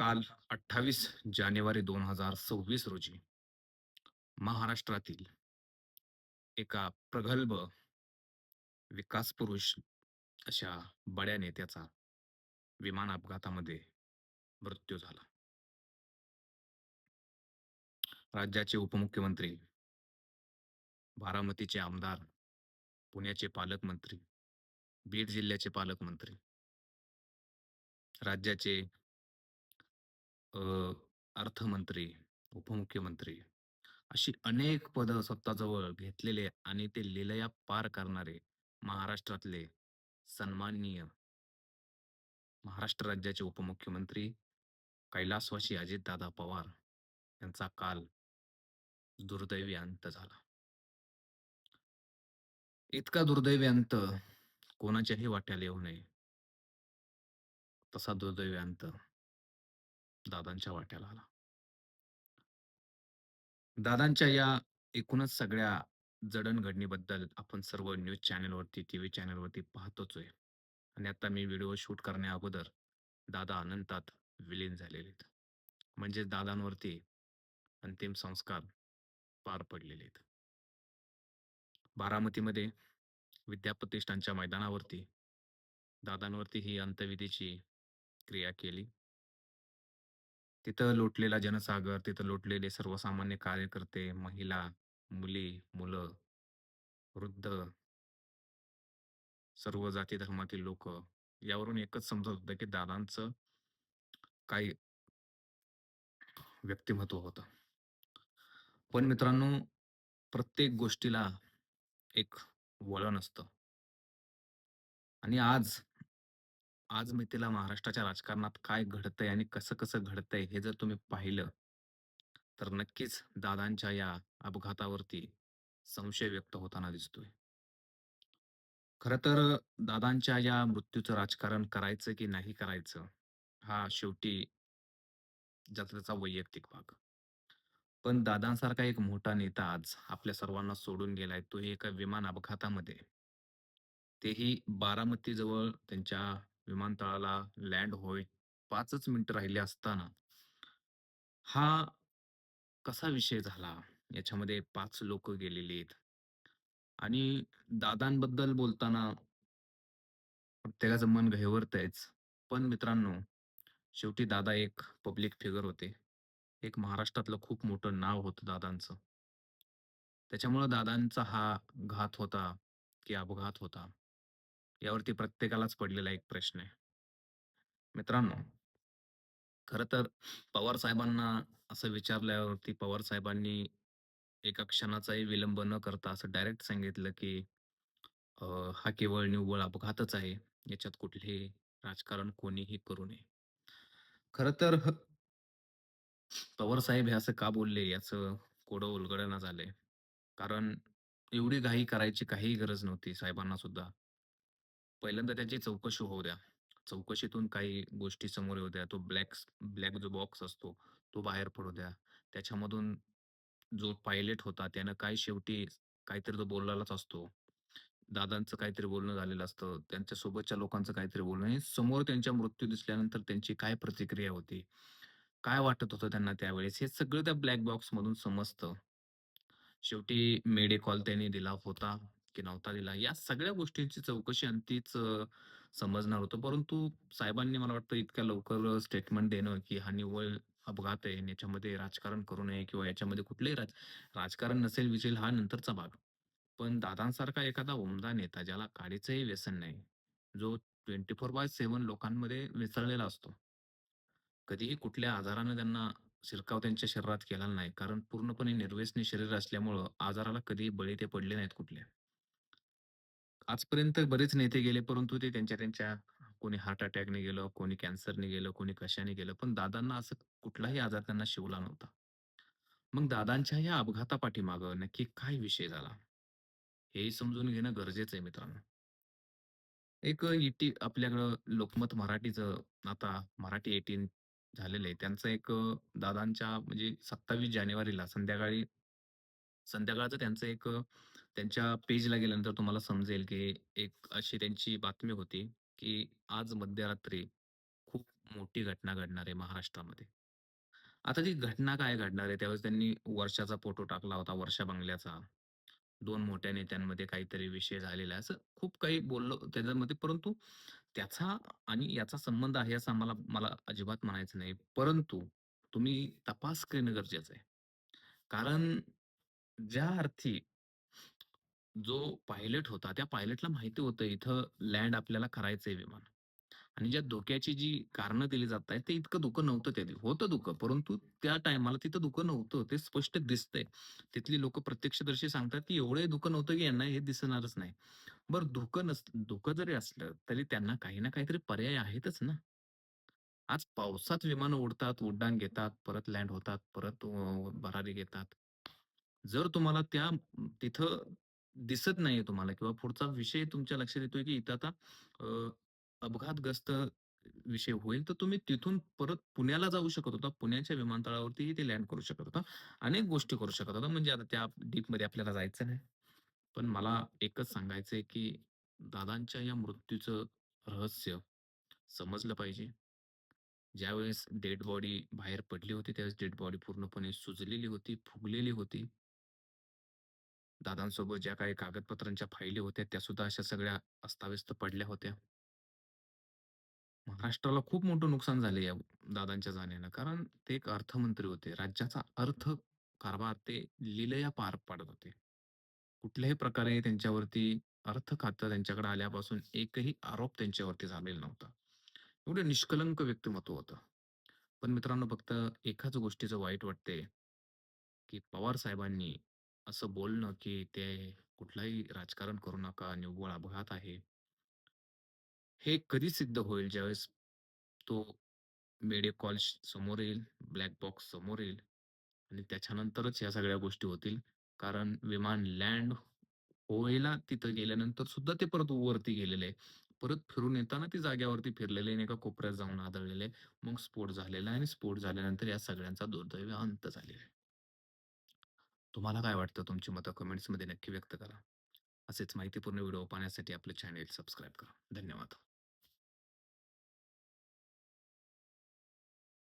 काल 28 जानेवारी 2026 रोजी महाराष्ट्रातील एका प्रगल्भ विकास पुरुष अशा बड्या नेत्याचा विमान अपघातामध्ये मृत्यू झाला. राज्याचे उपमुख्यमंत्री, बारामतीचे आमदार, पुण्याचे पालकमंत्री, बीड जिल्ह्याचे पालकमंत्री, राज्याचे अ, अर्थमंत्री, उपमुख्यमंत्री अशी अनेक पदं स्वतःजवळ घेतलेले आणि ते लीलया पार करणारे महाराष्ट्रातले सन्माननीय महाराष्ट्र राज्याचे उपमुख्यमंत्री कैलासवासी अजितदादा पवार यांचा काल दुर्दैवी अंत झाला. इतका दुर्दैवी अंत कोणाच्याही वाट्याला येऊ नये, तसा दुर्दैवी अंत दादांच्या वाट्याला आला. दादांच्या या एकूणच सगळ्या जडणघडणीबद्दल आपण सर्व न्यूज चॅनलवरती, टीव्ही चॅनलवरती पाहतोच आहे. आणि आता मी व्हिडिओ शूट करण्या अगोदर दादा अनंतात विलीन झालेले आहेत. म्हणजे दादांवरती अंतिम संस्कार पार पडलेले आहेत. बारामतीमध्ये विद्याप्रतिष्ठानच्या मैदानावरती दादांवरती ही अंत्यविधीची क्रिया केली. तिथं लोटलेला जनसागर, तिथं लोटलेले सर्वसामान्य कार्यकर्ते, महिला, मुली, मुलं, वृद्ध, सर्व जाती धर्मातील लोक यावरून एकच समजत होतं की दादांचं काही व्यक्तिमत्व होतं. पण मित्रांनो, प्रत्येक गोष्टीला एक वळण असतं. आणि आज आज मितीला महाराष्ट्राच्या राजकारणात काय घडतंय आणि कसं-कसं घडतंय हे जर तुम्ही पाहिलं, तर नक्कीच दादांच्या या अपघातावरती संशय व्यक्त होताना दिसतोय. खरं तर दादांच्या या मृत्यूचं राजकारण करायचं की नाही करायचं, हा शेवटी ज्याचा त्याचा वैयक्तिक भाग. पण दादांसारखा एक मोठा नेता आज आपल्या सर्वांना सोडून गेलाय, तोही एका विमान अपघातामध्ये. तेही बारामतीजवळ त्यांच्या विमानतळाला लँड होईल 5च मिनिटं राहिले असताना, हा कसा विषय झाला? याच्यामध्ये 5 लोकं गेलेली आहेत आणि दादांबद्दल बोलताना प्रत्येकाचं मन घेवरतंयच. पण मित्रांनो, शेवटी दादा एक पब्लिक फिगर होते. एक महाराष्ट्रातलं खूप मोठं नाव होतं दादांचं. त्याच्यामुळं दादांचा हा घात होता की अपघात होता, यावरती प्रत्येकालाच पडलेला एक प्रश्न आहे. मित्रांनो, खरं तर पवार साहेबांना असं विचारल्यावरती पवार साहेबांनी एका क्षणाचाही विलंब न करता असं डायरेक्ट सांगितलं की हा केवळ निव्वळ अपघातच आहे. याच्यात कुठलेही राजकारण कोणीही करू नये. खरं तर पवार साहेब हे असं का बोलले याचं कोडं उलगडना झालंय. कारण एवढी घाई करायची काहीही गरज नव्हती साहेबांना सुद्धा. पहिल्यांदा त्याची चौकशी होऊ द्या. चौकशीतून काही गोष्टी समोर येऊ द्या. तो ब्लॅक जो बॉक्स असतो, तो बाहेर पडू द्या. त्याच्यामधून जो पायलट होता त्यानं काय शेवटी काहीतरी तो बोललेलाच असतो. दादांचं काहीतरी बोलणं झालेलं असतं. त्यांच्या सोबतच्या लोकांचं काहीतरी बोलणं हे समोर त्यांच्या मृत्यू दिसल्यानंतर त्यांची काय प्रतिक्रिया होती? काय वाटत होतं त्यांना त्यावेळेस? हे सगळं त्या ब्लॅक बॉक्समधून समजतं. शेवटी मेडिकॉल त्यांनी दिला होता की नव्हता दिला, या सगळ्या गोष्टींची चौकशी आणि तीच समजणार होतं. परंतु साहेबांनी मला वाटतं इतक्या लवकर स्टेटमेंट देणं की हा निव्वळ अपघात आहे आणि याच्यामध्ये राजकारण करू नये किंवा याच्यामध्ये कुठलंही राजकारण नसेल-बिसेल हा नंतरचा भाग. पण दादांसारखा एखादा उमदा नेता ज्याला काडीचंही व्यसन नाही, जो 24/7 लोकांमध्ये मिसळलेला असतो. कधीही कुठल्या आजारानं त्यांना शिरकाव त्यांच्या शरीरात केलेला नाही. कारण पूर्णपणे निर्व्यसनी शरीर असल्यामुळं आजाराला कधीही बळी ते पडले नाहीत कुठले. आजपर्यंत बरेच नेते गेले, परंतु ते त्यांच्या कोणी हार्ट अटॅकने गेलं, कोणी कॅन्सरने गेलं, कोणी कशाने गेलं. पण दादांना असं कुठलाही आजार त्यांना शिवला नव्हता. मग दादांच्या या अपघातापाठीमागं नक्की काय विषय झाला? हेही समजून घेणं गरजेचं आहे मित्रांनो. एक आपल्याकडं लोकमत मराठीचं आता मराठी 18 झालेलं आहे. त्यांचं एक दादांच्या म्हणजे 27 जानेवारीला संध्याकाळचं त्यांचं एक त्यांच्या पेजला गेल्यानंतर तुम्हाला समजेल, की एक अशी त्यांची बातमी होती, की आज मध्यरात्री खूप मोठी घटना घडणार आहे महाराष्ट्रामध्ये. आता ती घटना काय घडणार आहे, त्यावेळेस त्यांनी वर्षाचा फोटो टाकला होता, वर्षा बंगल्याचा. 2 मोठ्या नेत्यांमध्ये काहीतरी विषय झालेला आहे, असं खूप काही बोललो त्याच्यामध्ये. परंतु त्याचा आणि याचा संबंध आहे असं मला अजिबात म्हणायचं नाही. परंतु तुम्ही तपास करणं गरजेचं आहे. कारण ज्या अर्थी जो पायलट होता, त्या पायलटला माहिती होतं इथं लँड आपल्याला करायचंय विमान. आणि ज्या धोक्याची जी कारणं दिली जात आहेत, ते इतकं धोकं नव्हतं त्या दिवशी. होतं धोकं, परंतु त्या टाईमाला तिथं धोकं नव्हतं. ते स्पष्ट दिसतंय. तिथली लोकं प्रत्यक्षदर्शी सांगतात, की एवढंही धोकं नव्हतं, की यांना हे दिसणारच नाही. बरं धोकं जरी असलं, तरी त्यांना काही ना काहीतरी पर्याय आहेतच ना. आज पावसात विमानं उडतात, उड्डाण घेतात, परत लँड होतात, परत भरारी घेतात. जर तुम्हाला तिथं दिसत नाहीये तुम्हाला किंवा पुढचा विषय तुमच्या लक्षात येतोय, की इथं आता अ, अपघातग्रस्त विषय होईल, तर तुम्ही तिथून परत पुण्याला जाऊ शकत होता. पुण्याच्या विमानतळावरतीही ते लँड करू शकत होता. अनेक गोष्टी करू शकत होता. म्हणजे आता त्या डीपमध्ये आपल्याला जायचं नाही. पण मला एकच सांगायचंय, की दादांच्या या मृत्यूचं रहस्य समजलं पाहिजे. ज्यावेळेस डेड बॉडी बाहेर पडली होती, त्यावेळेस डेड बॉडी पूर्णपणे सुजलेली होती, फुगलेली होती. दादांसोबत ज्या काही कागदपत्रांच्या फाईली होत्या, त्या सुद्धा अशा सगळ्या अस्ताव्यस्त पडल्या होत्या. महाराष्ट्राला खूप मोठं नुकसान झालं या दादांच्या जाण्यानं. कारण ते एक अर्थमंत्री होते. राज्याचा कारभार ते लीलया पार पाडत होते. कुठल्याही प्रकारे त्यांच्यावरती अर्थ खातं त्यांच्याकडे आल्यापासून एकही आरोप त्यांच्यावरती झालेला नव्हता. एवढं निष्कलंक व्यक्तिमत्व होतं. पण मित्रांनो, फक्त एकाच गोष्टीचं वाईट वाटतंय, की पवार साहेबांनी असं बोलणं, की ते कुठलंही राजकारण करू नका, निव्वळ अपघात आहे. हे कधी सिद्ध होईल ज्यावेळेस तो मीडिया कॉल समोर येईल, ब्लॅक बॉक्स समोर येईल आणि त्याच्यानंतरच ह्या सगळ्या गोष्टी होतील. कारण विमान लँड व्हायला तिथं गेल्यानंतर सुद्धा ते परत वरती गेलेलं आहे. परत फिरून येताना ते जाग्यावरती फिरलेले आणि एका कोपऱ्यात जाऊन आदळलेले आहे. मग स्फोट झालेला आहे आणि स्फोट झाल्यानंतर या सगळ्यांचा दुर्दैवी अंत झालेला आहे. तुम्हाला काय वाटतं? तुमची मतं कमेंट्समध्ये नक्की व्यक्त करा. असेच माहितीपूर्ण व्हिडिओ पाहण्यासाठी आपलं चॅनेल सबस्क्राईब करा. धन्यवाद.